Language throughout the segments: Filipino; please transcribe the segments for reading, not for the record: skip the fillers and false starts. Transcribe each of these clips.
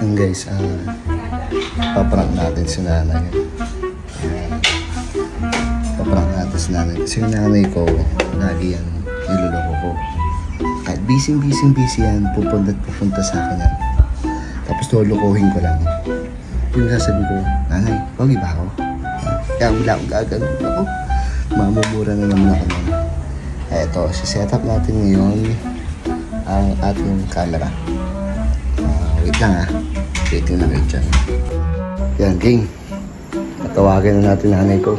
Yan guys, paprank natin si nanay. Paprank natin si nanay. Kasi yung nanay ko, lagi yan, niloloko ko. Kahit busy yan, pupunta sa akin yan. Tapos lolokohin ko lang. Yung sasabihin ko, nanay, pogi ba ako? Kaya wala akong gagawin ako. Mamumura na naman ako nun. Eto, set up natin ngayon ang ating camera. Wait lang waiting lang kayo dyan. Yan, gang. Tatawagan na natin nanay ko.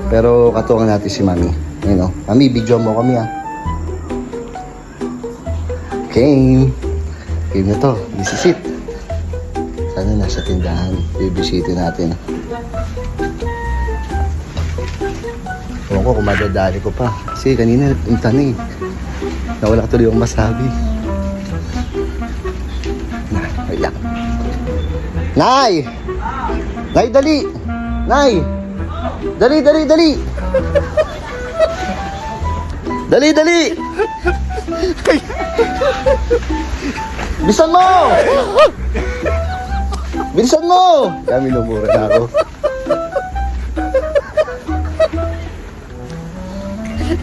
Pero katuwangan natin si mami. Ayun o. Mami, video mo kami Game. Game na to. This is it. Sana nasa tindahan. Bibisitin natin. Ewan ko kung madadali ko pa. Kasi kanina punta na nawala tuloy yung masabi. Wait lang. Nay! Nay, dali! Nay! Dali! Dali! Bilisan mo! Bilisan mo! Kami lumura na ako.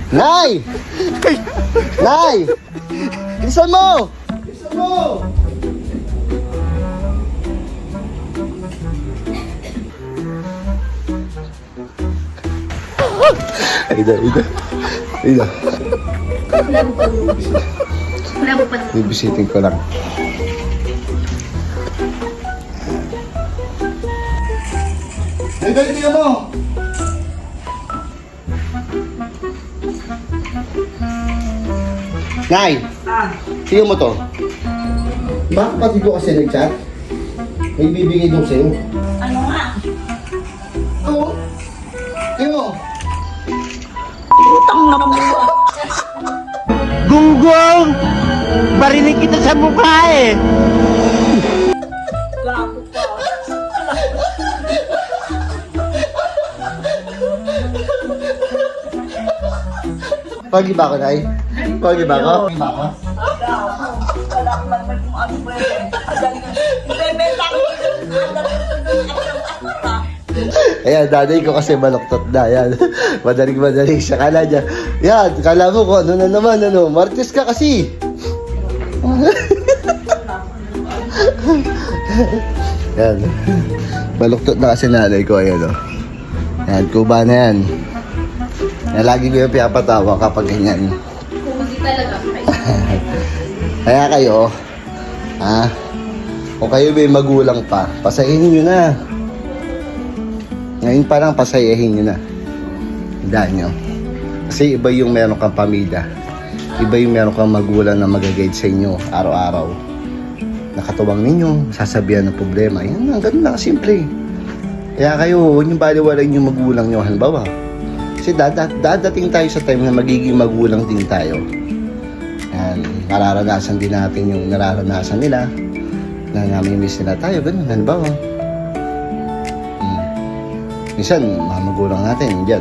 Nay! Nay! Bilisan mo! Bilisan mo! Ida. Bibisitin ko lang. Ay, dali mo! Nay! Sino mo to? Bakit pati ko kasi nag-chat? May bibigay doon sa'yo. Ano nga? Oo. Sino mo? Utang na mo. Gunggong! Barinig kita sa mukha Gago pa. Pagi ba ako, Nay? Pagi ba ako? Gago. Wala ko naman yung ano ba yun. Ibebenta ko Ayan, nanay ko kasi baloktot na. Ayan, madaling siya. Kala niya, yan, kala mo ko, ano na naman, Martes ka kasi. Yan. Baloktot na kasi nanay ko, ayan, Yan, kuba na yan. Yan, lagi ko yung pinapatawa kapag ganyan. Hindi talaga. Kaya kayo, kung kayo may magulang pa, pasahin nyo na. Ngayon parang pasayahin nyo na. Hindaan nyo. Kasi iba yung meron kang pamilya. Iba yung meron kang magulang na mag-guide sa inyo araw-araw. Nakatuwang ninyo, sasabihan ng problema. Yan lang, ganun lang, simple. Kaya kayo, huwag nyo baliwalain yung magulang nyo. Halimbawa, kasi dadating tayo sa time na magiging magulang din tayo. Yan, mararanasan din natin yung nararanasan nila. Na namimiss nila tayo, ganun, halimbawa. Minsan, mga magulang natin, dyan,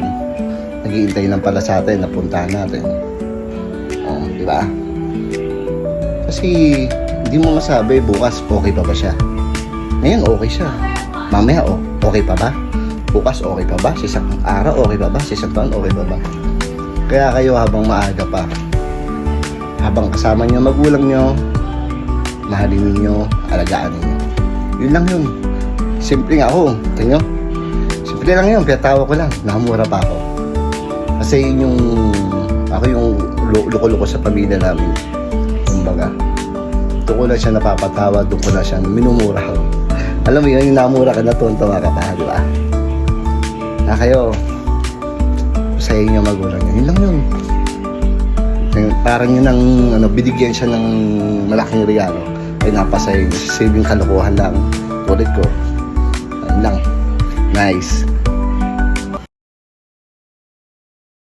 nag-iintay lang pala sa atin, napuntahan natin. Di ba? Kasi, hindi mo masabi, bukas, okay pa ba siya? Ngayon, okay siya. Mamaya, okay pa ba? Bukas, okay pa ba? Sa isang araw, okay pa ba? Sa isang taon, okay pa ba? Kaya kayo, habang maaga pa, habang kasama niyo magulang niyo, mahalin niyo, alagaan niyo. Yun lang yun. Simple nga ako, tingnan nyo. Simple lang yun, pinatawa ko lang, nakamura pa ako. Kasi yun ako yung loko-loko sa pamilya namin. Kumbaga, doon ko na siya napapatawa, doon ko na siya minumura ko. Alam mo yun, yung namura ka na tuntawa ka pa, di ba? Na kayo, sa inyo magulang yun. Yun lang yun. Parang yun ang, binigyan siya ng malaking regalo. Ay napasay, saving kalokohan lang. Ulit ko. Ayun lang. Nice.